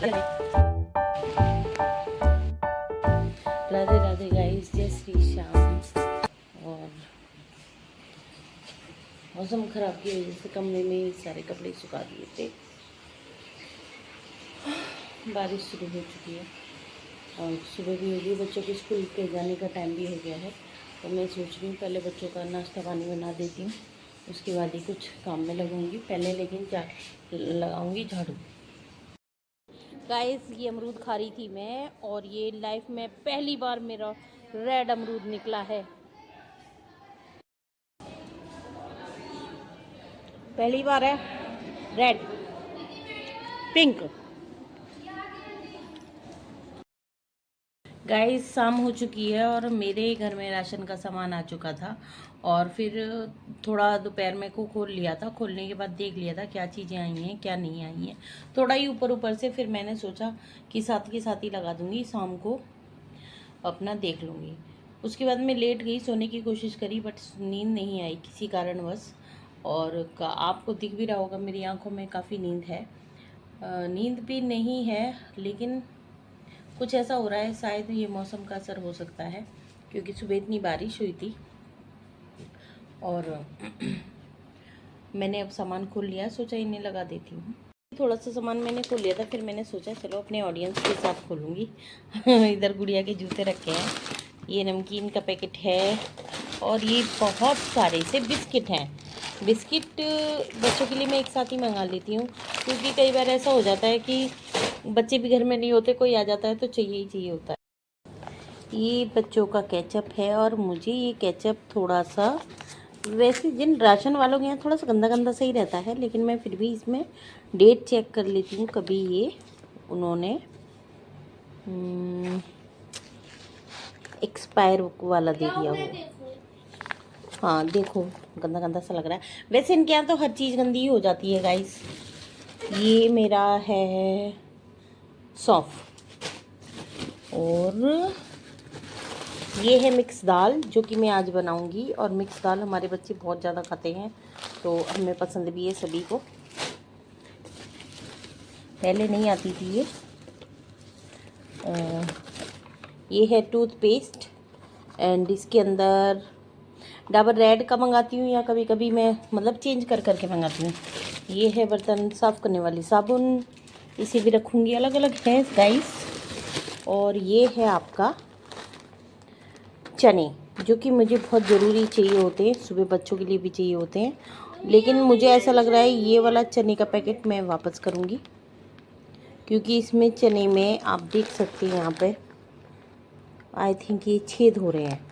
Radhe Radhe guys, जय श्री श्याम। और मौसम ख़राब की वजह से कमरे में सारे कपड़े सुखा दिए थे। बारिश शुरू हो चुकी है और सुबह भी हो गई, बच्चों के स्कूल के जाने का टाइम भी हो गया है। तो मैं सोच रही हूँ पहले बच्चों का नाश्ता पानी बना देती हूँ, उसके बाद ही कुछ काम में लगूंगी। पहले लेकिन लगाऊंगी झाड़ू। गाइस, ये अमरूद खा रही थी मैं, और ये लाइफ में पहली बार मेरा रेड अमरूद निकला है। पहली बार है रेड, पिंक। गाइस, शाम हो चुकी है और मेरे घर में राशन का सामान आ चुका था। और फिर थोड़ा दोपहर में को खोल लिया था। खोलने के बाद देख लिया था क्या चीज़ें आई हैं क्या नहीं आई हैं, थोड़ा ही ऊपर ऊपर से। फिर मैंने सोचा कि साथ के साथ ही लगा दूंगी, शाम को अपना देख लूँगी। उसके बाद मैं लेट गई, सोने की कोशिश करी, बट नींद नहीं आई किसी कारणवश। और आपको दिख भी रहा होगा मेरी आंखों में काफ़ी नींद है। नींद भी नहीं है, लेकिन कुछ ऐसा हो रहा है, शायद ये मौसम का असर हो सकता है, क्योंकि सुबह इतनी बारिश हुई थी। और मैंने अब सामान खोल लिया, सोचा इन्हें लगा देती हूँ। थोड़ा सा सामान मैंने खोल लिया था, फिर मैंने सोचा चलो अपने ऑडियंस के साथ खोलूँगी। इधर गुड़िया के जूते रखे हैं, ये नमकीन का पैकेट है, और ये बहुत सारे से बिस्किट हैं। बिस्किट बच्चों के लिए मैं एक साथ ही मंगा लेती हूँ, क्योंकि कई बार ऐसा हो जाता है कि बच्चे भी घर में नहीं होते, कोई आ जाता है तो चाहिए ही चाहिए होता है। ये बच्चों का केचप है, और मुझे ये केचप थोड़ा सा, वैसे जिन राशन वालों के यहाँ थोड़ा सा गंदा गंदा सही रहता है, लेकिन मैं फिर भी इसमें डेट चेक कर लेती हूँ। कभी ये उन्होंने एक्सपायर वाला दे दिया हो। हाँ देखो, गंदा गंदा सा लग रहा है। वैसे इनके यहाँ तो हर चीज़ गंदी ही हो जाती है गाइस। ये मेरा है सौंफ, और ये है मिक्स दाल, जो कि मैं आज बनाऊंगी। और मिक्स दाल हमारे बच्चे बहुत ज़्यादा खाते हैं, तो हमें पसंद भी है सभी को। पहले नहीं आती थी ये। ये है टूथपेस्ट, एंड इसके अंदर डाबर रेड का मंगाती हूँ, या कभी कभी मैं मतलब चेंज कर करके मंगाती हूँ। ये है बर्तन साफ़ करने वाली साबुन, इसे भी रखूँगी, अलग अलग है गाइस। और ये है आपका चने, जो कि मुझे बहुत ज़रूरी चाहिए होते हैं, सुबह बच्चों के लिए भी चाहिए होते हैं। लेकिन मुझे ऐसा लग रहा है ये वाला चने का पैकेट मैं वापस करूँगी, क्योंकि इसमें चने में आप देख सकते हैं यहाँ पे आई थिंक ये छेद हो रहे हैं।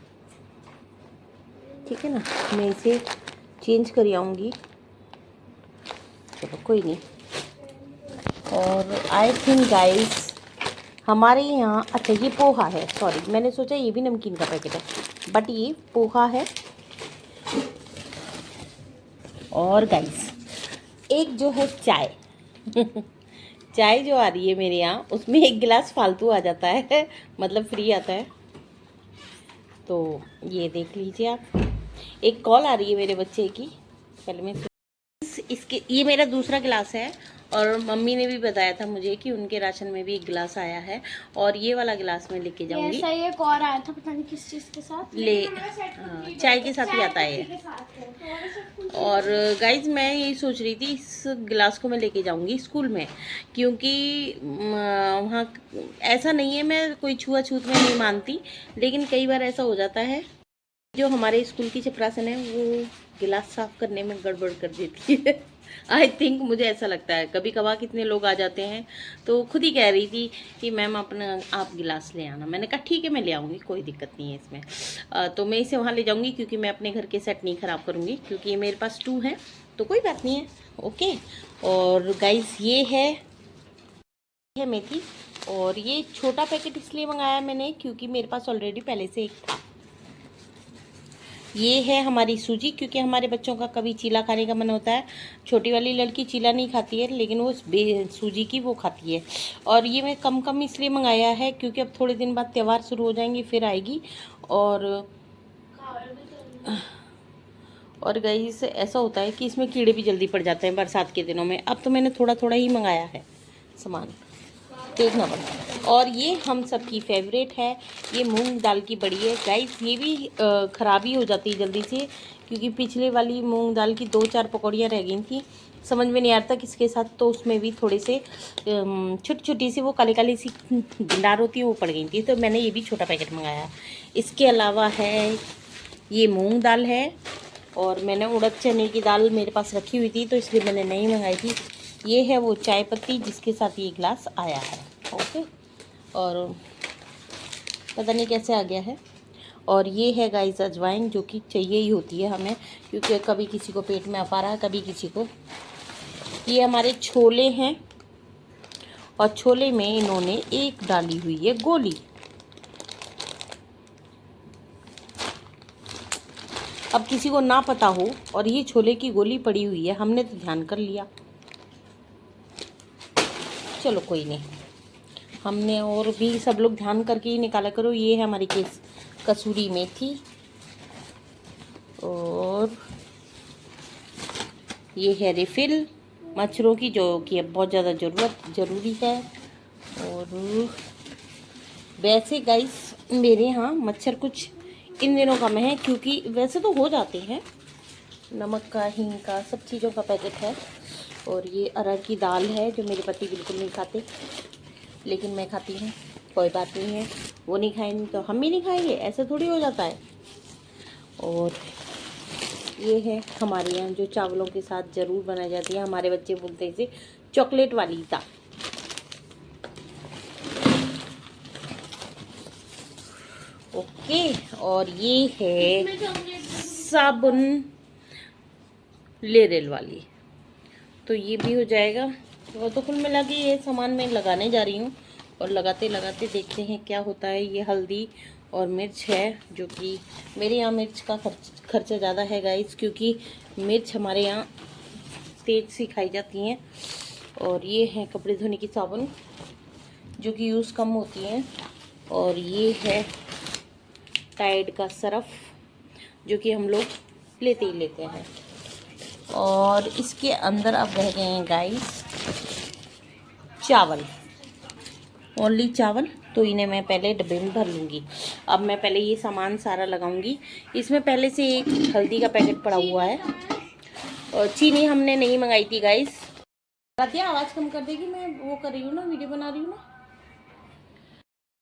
ठीक है ना, मैं इसे चेंज कर आऊँगी, चलो कोई नहीं। और आई थिंक गाइस हमारे यहाँ, अच्छा ये पोहा है, सॉरी मैंने सोचा ये भी नमकीन का पैकेट है, बट ये पोहा है। और गाइस एक जो है चाय चाय जो आ रही है मेरे यहाँ, उसमें एक गिलास फालतू आ जाता है, मतलब फ्री आता है। तो ये देख लीजिए आप, एक कॉल आ रही है मेरे बच्चे की, पहले मैं इसके, ये मेरा दूसरा गिलास है। और मम्मी ने भी बताया था मुझे कि उनके राशन में भी एक गिलास आया है, और ये वाला गिलास मैं लेके जाऊंगी। ऐसा एक और आया था, पता नहीं किस चीज़ के साथ, चाय के साथ ही आता है। और गाइज मैं यही सोच रही थी, इस गिलास को मैं लेके जाऊंगी स्कूल में, क्योंकि वहाँ ऐसा नहीं है, मैं कोई छुआछूत में नहीं मानती, लेकिन कई बार ऐसा हो जाता है जो हमारे स्कूल की चपरासन है वो गिलास साफ करने में गड़बड़ कर देती है। आई थिंक मुझे ऐसा लगता है, कभी कभार कितने लोग आ जाते हैं, तो खुद ही कह रही थी कि मैम अपना आप गिलास ले आना। मैंने कहा ठीक है मैं ले आऊँगी, कोई दिक्कत नहीं है इसमें। तो मैं इसे वहाँ ले जाऊँगी, क्योंकि मैं अपने घर के सेट नहीं ख़राब करूँगी, क्योंकि ये मेरे पास 2 हैं, तो कोई बात नहीं है। ओके। और गाइस ये है मेथी, और ये छोटा पैकेट इसलिए मंगाया मैंने क्योंकि मेरे पास ऑलरेडी पहले से एक था। ये है हमारी सूजी, क्योंकि हमारे बच्चों का कभी चीला खाने का मन होता है। छोटी वाली लड़की चीला नहीं खाती है, लेकिन वो सूजी की वो खाती है। और ये मैं कम कम इसलिए मंगाया है क्योंकि अब थोड़े दिन बाद त्यौहार शुरू हो जाएंगे, फिर आएगी। और गाइस ऐसा होता है कि इसमें कीड़े भी जल्दी पड़ जाते हैं बरसात के दिनों में। अब तो मैंने थोड़ा थोड़ा ही मंगाया है सामान। देखना पड़ता। और ये हम सबकी फेवरेट है, ये मूंग दाल की बड़ी है गाइस। ये भी ख़राबी हो जाती है जल्दी से, क्योंकि पिछले वाली मूंग दाल की 2-4 पकौड़ियाँ रह गई थी, समझ में नहीं आ रहा था किसके साथ, तो उसमें भी थोड़े से छोटी छोटी सी वो काली काली सी गिंडार होती है वो पड़ गई थी, तो मैंने ये भी छोटा पैकेट मंगाया। इसके अलावा है ये मूंग दाल है, और मैंने उड़द चने की दाल मेरे पास रखी हुई थी तो इसलिए मैंने नहीं मंगाई थी। ये है वो चाय पत्ती जिसके साथ ये गिलास आया है। ओके, और पता नहीं कैसे आ गया है। और ये है गाइस अजवाइन, जो कि चाहिए ही होती है हमें, क्योंकि कभी किसी को पेट में आ रहा है, कभी किसी को। ये हमारे छोले हैं, और छोले में इन्होंने एक डाली हुई है गोली। अब किसी को ना पता हो और ये छोले की गोली पड़ी हुई है, हमने तो ध्यान कर लिया, चलो कोई नहीं, हमने और भी सब लोग ध्यान करके ही निकाला करो। ये है हमारी कसूरी मेथी, और ये है रिफिल मच्छरों की, जो कि अब बहुत ज़्यादा ज़रूरी है। और वैसे गाइस मेरे यहाँ मच्छर कुछ इन दिनों कम है, क्योंकि वैसे तो हो जाते हैं, नमक का, हींग का, सब चीज़ों का पैकेट है। और ये अरहर की दाल है जो मेरे पति बिल्कुल नहीं खाते, लेकिन मैं खाती हूँ, कोई बात नहीं है, वो नहीं खाएंगे तो हम भी नहीं खाएंगे, ऐसे थोड़ी हो जाता है। और ये है हमारे यहाँ जो चावलों के साथ ज़रूर बनाई जाती है, हमारे बच्चे बोलते हैं इसे चॉकलेट वाली दाल। ओके, और ये है साबुन लेरेल वाली, तो ये भी हो जाएगा। तो कुल मिला के ये सामान मैं लगाने जा रही हूँ, और लगाते लगाते देखते हैं क्या होता है। ये हल्दी और मिर्च है, जो कि मेरे यहाँ मिर्च का खर्चा ज़्यादा है गाइस, क्योंकि मिर्च हमारे यहाँ तेज सी खाई जाती हैं। और ये है कपड़े धोने की साबुन, जो कि यूज़ कम होती हैं। और ये है टाइड का सरफ, जो कि हम लोग लेते ही लेते हैं। और इसके अंदर अब रह गए हैं गाइस चावल, ओनली चावल, तो इन्हें मैं पहले डब्बे में भर लूँगी। अब मैं पहले ये सामान सारा लगाऊंगी। इसमें पहले से एक हल्दी का पैकेट पड़ा हुआ है, और चीनी हमने नहीं मंगाई थी गाइस। रातिया आवाज़ कम कर देगी, मैं वो कर रही हूँ ना, वीडियो बना रही हूँ ना।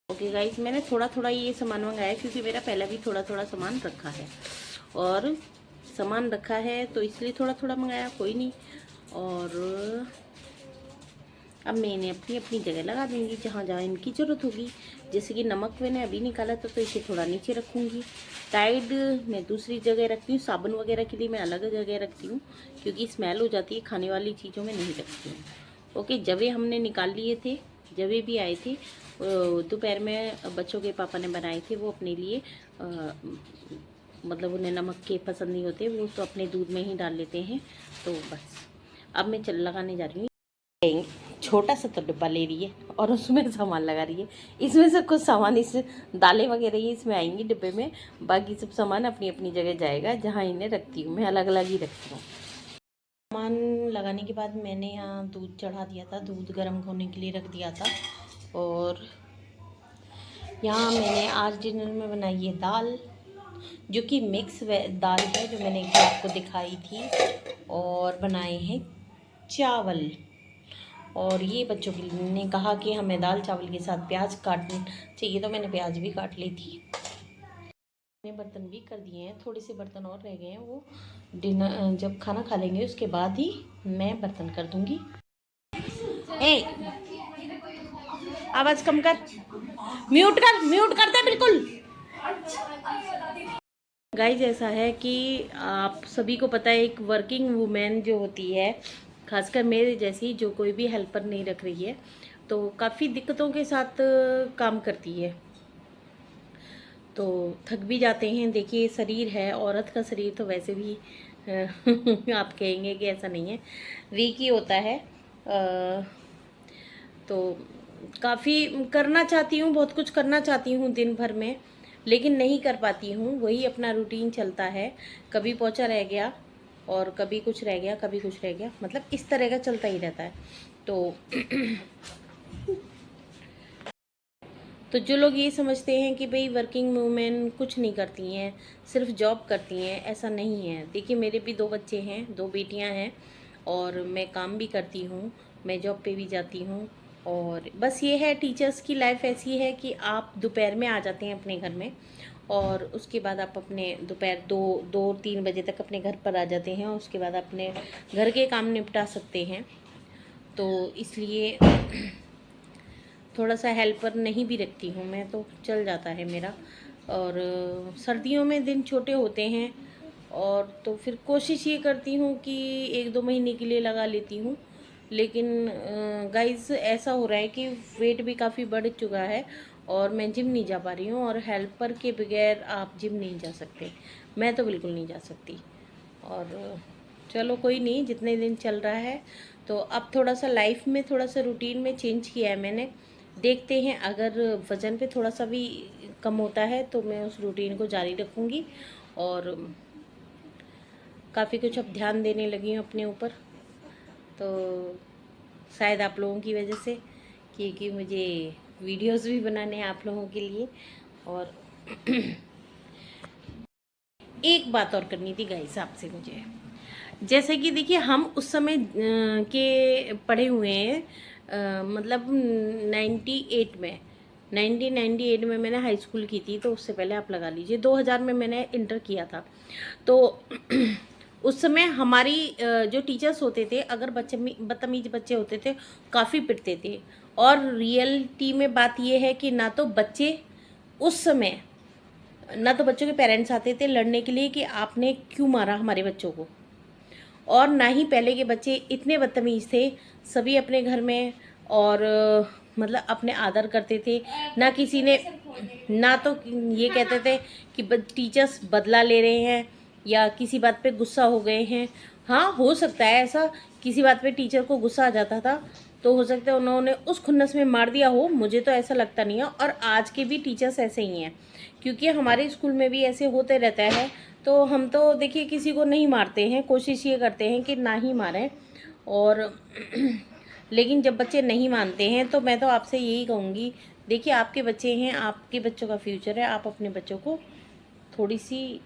ओके गाइस, मैंने थोड़ा थोड़ा ये सामान मंगाया, क्योंकि मेरा पहले भी थोड़ा थोड़ा सामान रखा है, और सामान रखा है तो इसलिए थोड़ा थोड़ा मंगाया, कोई नहीं। और अब मैं इन्हें अपनी अपनी जगह लगा दूँगी जहाँ जहाँ इनकी ज़रूरत होगी। जैसे कि नमक मैंने अभी निकाला था, तो इसे थोड़ा नीचे रखूँगी। टाइड मैं दूसरी जगह रखती हूँ, साबुन वगैरह के लिए मैं अलग जगह रखती हूँ, क्योंकि स्मेल हो जाती है, खाने वाली चीज़ों में नहीं रखती हूँ। ओके, जवे हमने निकाल लिए थे, जवे भी आए थे दोपहर में, बच्चों के पापा ने बनाए थे, वो अपने लिए मतलब उन्हें नमक के पसंद नहीं होते, वो तो अपने दूध में ही डाल लेते हैं। तो बस अब मैं लगाने जा रही हूँ। छोटा सा तो डिब्बा ले रही है और उसमें सामान लगा रही है। इसमें से कुछ सामान, इस दालें वगैरह ये इसमें आएंगी डिब्बे में, बाकी सब सामान अपनी अपनी जगह जाएगा जहाँ इन्हें रखती हूँ, मैं अलग अलग ही रखती हूँ। सामान लगाने के बाद मैंने यहाँ दूध चढ़ा दिया था, दूध गर्म होने के लिए रख दिया था। और यहाँ मैंने आज डिनर में बनाई है दाल, जो कि मिक्स दाल है, जो मैंने आपको दिखाई थी। और बनाए हैं चावल, और ये बच्चों के लिए ने कहा कि हमें दाल चावल के साथ प्याज काटना चाहिए, तो मैंने प्याज भी काट ली थी। मैंने बर्तन भी कर दिए हैं, थोड़े से बर्तन और रह गए हैं, वो डिनर जब खाना खा लेंगे उसके बाद ही मैं बर्तन कर दूंगी। आवाज़ कम कर, म्यूट कर दे बिल्कुल। गाइज ऐसा है कि आप सभी को पता है, एक वर्किंग वुमेन जो होती है, खासकर मेरे जैसी, जो कोई भी हेल्पर नहीं रख रही है, तो काफ़ी दिक्कतों के साथ काम करती है, तो थक भी जाते हैं। देखिए शरीर है, औरत का शरीर तो वैसे भी आप कहेंगे कि ऐसा नहीं है, वीक ही होता है। तो काफ़ी करना चाहती हूँ, बहुत कुछ करना चाहती हूँ दिन भर में, लेकिन नहीं कर पाती हूँ। वही अपना रूटीन चलता है, कभी पोछा रह गया और कभी कुछ रह गया, कभी कुछ रह गया, मतलब इस तरह का चलता ही रहता है। तो तो जो लोग ये समझते हैं कि भाई वर्किंग वूमेन कुछ नहीं करती हैं, सिर्फ जॉब करती हैं, ऐसा नहीं है। देखिए मेरे भी 2 बच्चे हैं, 2 बेटियां हैं और मैं काम भी करती हूँ, मैं जॉब पे भी जाती हूँ। और बस ये है, टीचर्स की लाइफ ऐसी है कि आप दोपहर में आ जाते हैं अपने घर में और उसके बाद आप अपने दोपहर 2-3 बजे तक अपने घर पर आ जाते हैं और उसके बाद अपने घर के काम निपटा सकते हैं। तो इसलिए थोड़ा सा हेल्पर नहीं भी रखती हूँ मैं, तो चल जाता है मेरा। और सर्दियों में दिन छोटे होते हैं और तो फिर कोशिश ये करती हूँ कि 1-2 महीने के लिए लगा लेती हूँ। लेकिन गाइस ऐसा हो रहा है कि वेट भी काफ़ी बढ़ चुका है और मैं जिम नहीं जा पा रही हूँ, और हेल्पर के बगैर आप जिम नहीं जा सकते, मैं तो बिल्कुल नहीं जा सकती। और चलो कोई नहीं, जितने दिन चल रहा है। तो अब थोड़ा सा लाइफ में, थोड़ा सा रूटीन में चेंज किया है मैंने। देखते हैं, अगर वज़न पे थोड़ा सा भी कम होता है तो मैं उस रूटीन को जारी रखूँगी। और काफ़ी कुछ अब ध्यान देने लगी हूँ अपने ऊपर, तो शायद आप लोगों की वजह से, क्योंकि मुझे वीडियोस भी बनाने हैं आप लोगों के लिए। और एक बात और करनी थी गाइस आपसे मुझे, जैसे कि देखिए हम उस समय के पढ़े हुए हैं, मतलब 98 में, 1998 में मैंने हाई स्कूल की थी, तो उससे पहले आप लगा लीजिए 2000 में मैंने इंटर किया था। तो उस समय हमारी जो टीचर्स होते थे, अगर बदतमीज बच्चे होते थे काफ़ी पिटते थे। और रियलिटी में बात ये है कि ना तो बच्चे उस समय, ना तो बच्चों के पेरेंट्स आते थे लड़ने के लिए कि आपने क्यों मारा हमारे बच्चों को, और ना ही पहले के बच्चे इतने बदतमीज़ थे। सभी अपने घर में और मतलब अपने आदर करते थे, ना किसी ने, ना तो ये कहते थे कि टीचर्स बदला ले रहे हैं या किसी बात पे गुस्सा हो गए हैं। हाँ, हो सकता है ऐसा, किसी बात पे टीचर को गुस्सा आ जाता था तो हो सकता है उन्होंने उस खुन्नस में मार दिया हो, मुझे तो ऐसा लगता नहीं है। और आज के भी टीचर्स ऐसे ही हैं, क्योंकि हमारे स्कूल में भी ऐसे होते रहता है। तो हम तो देखिए किसी को नहीं मारते हैं, कोशिश ये करते हैं कि ना ही मारें। और लेकिन जब बच्चे नहीं मानते हैं तो मैं तो आपसे यही कहूँगी, देखिए आपके बच्चे हैं, आपके बच्चों का फ्यूचर है, आप अपने बच्चों को थोड़ी सी,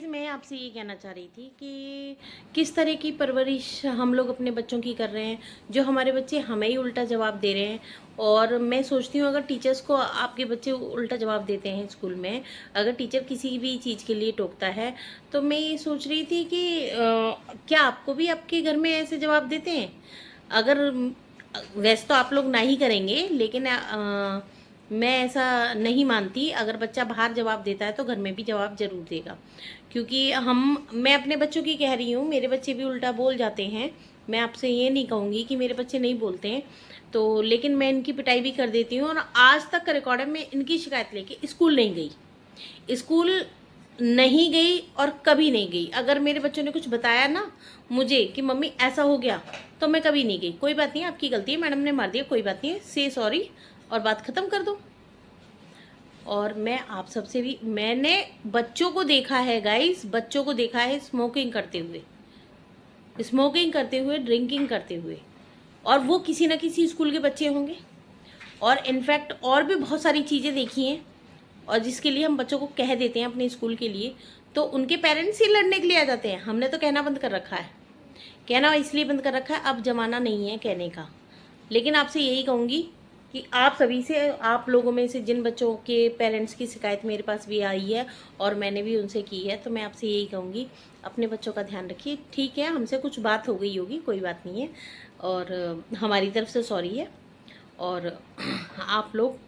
मैं आपसे ये कहना चाह रही थी कि किस तरह की परवरिश हम लोग अपने बच्चों की कर रहे हैं, जो हमारे बच्चे हमें ही उल्टा जवाब दे रहे हैं। और मैं सोचती हूँ अगर टीचर्स को आपके बच्चे उल्टा जवाब देते हैं स्कूल में, अगर टीचर किसी भी चीज़ के लिए टोकता है, तो मैं ये सोच रही थी कि क्या आपको भी आपके घर में ऐसे जवाब देते हैं? अगर वैसे तो आप लोग ना ही करेंगे, लेकिन मैं ऐसा नहीं मानती। अगर बच्चा बाहर जवाब देता है तो घर में भी जवाब ज़रूर देगा, क्योंकि मैं अपने बच्चों की कह रही हूँ, मेरे बच्चे भी उल्टा बोल जाते हैं। मैं आपसे ये नहीं कहूँगी कि मेरे बच्चे नहीं बोलते हैं, तो लेकिन मैं इनकी पिटाई भी कर देती हूँ। और आज तक का रिकॉर्ड है, मैं इनकी शिकायत लेके स्कूल नहीं गई, स्कूल नहीं गई और कभी नहीं गई। अगर मेरे बच्चों ने कुछ बताया ना मुझे कि मम्मी ऐसा हो गया, तो मैं कभी नहीं गई। कोई बात नहीं, आपकी गलती है, मैडम ने मार दिया, कोई बात नहीं, से सॉरी और बात ख़त्म कर दो। और मैं आप सबसे भी, मैंने बच्चों को देखा है गाइस, बच्चों को देखा है स्मोकिंग करते हुए, ड्रिंकिंग करते हुए, और वो किसी न किसी स्कूल के बच्चे होंगे। और इनफैक्ट और भी बहुत सारी चीज़ें देखी हैं, और जिसके लिए हम बच्चों को कह देते हैं अपने स्कूल के लिए, तो उनके पेरेंट्स ही लड़ने के लिए आ जाते हैं। हमने तो कहना बंद कर रखा है, कहना इसलिए बंद कर रखा है, अब ज़माना नहीं है कहने का। लेकिन आपसे यही कहूँगी कि आप सभी से, आप लोगों में से जिन बच्चों के पेरेंट्स की शिकायत मेरे पास भी आई है और मैंने भी उनसे की है, तो मैं आपसे यही कहूँगी, अपने बच्चों का ध्यान रखिए। ठीक है, हमसे कुछ बात हो गई होगी, कोई बात नहीं है, और हमारी तरफ से सॉरी है। और आप लोग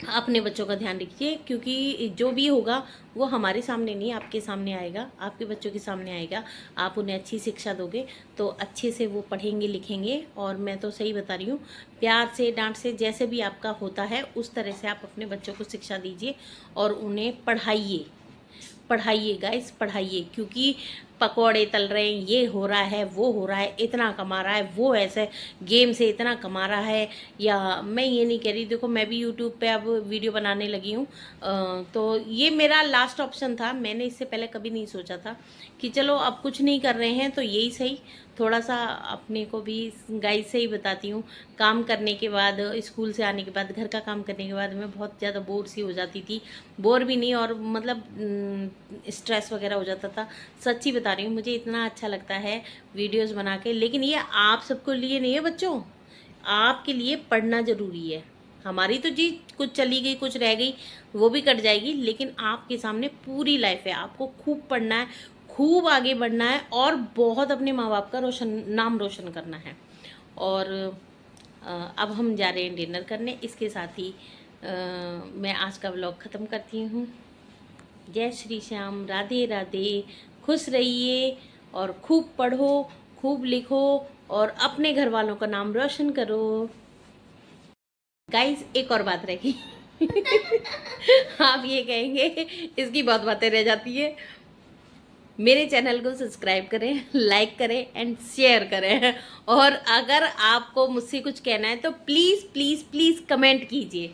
अपने बच्चों का ध्यान रखिए, क्योंकि जो भी होगा वो हमारे सामने नहीं, आपके सामने आएगा, आपके बच्चों के सामने आएगा। आप उन्हें अच्छी शिक्षा दोगे तो अच्छे से वो पढ़ेंगे लिखेंगे। और मैं तो सही बता रही हूँ, प्यार से, डांट से, जैसे भी आपका होता है उस तरह से आप अपने बच्चों को शिक्षा दीजिए और उन्हें पढ़ाइए। पढ़ाइए गाइस, पढ़ाइए, क्योंकि पकौड़े तल रहे हैं, ये हो रहा है, वो हो रहा है, इतना कमा रहा है, वो ऐसे गेम से इतना कमा रहा है। या मैं ये नहीं कह रही, देखो मैं भी यूट्यूब पे अब वीडियो बनाने लगी हूँ, तो ये मेरा लास्ट ऑप्शन था। मैंने इससे पहले कभी नहीं सोचा था कि चलो अब कुछ नहीं कर रहे हैं तो यही सही। थोड़ा सा अपने को भी गाइस से ही बताती हूँ, काम करने के बाद, स्कूल से आने के बाद, घर का काम करने के बाद मैं बहुत ज़्यादा बोर सी हो जाती थी। बोर भी नहीं, और मतलब स्ट्रेस वगैरह हो जाता था। सच्ची बता रही हूँ, मुझे इतना अच्छा लगता है वीडियोस बना के। लेकिन ये आप सबको लिए नहीं है बच्चों, आपके लिए पढ़ना ज़रूरी है। हमारी तो जी कुछ चली गई, कुछ रह गई, वो भी कट जाएगी, लेकिन आपके सामने पूरी लाइफ है। आपको खूब पढ़ना है, खूब आगे बढ़ना है, और बहुत अपने माँ बाप का नाम रोशन करना है। और अब हम जा रहे हैं डिनर करने। इसके साथ ही मैं आज का व्लॉग ख़त्म करती हूँ। जय श्री श्याम, राधे राधे, खुश रहिए और खूब पढ़ो, खूब लिखो, और अपने घर वालों का नाम रोशन करो। गाइस एक और बात रह गई आप ये कहेंगे इसकी बहुत बातें रह जाती है। मेरे चैनल को सब्सक्राइब करें, लाइक करें एंड शेयर करें, और अगर आपको मुझसे कुछ कहना है तो प्लीज़ प्लीज़ प्लीज़ कमेंट कीजिए।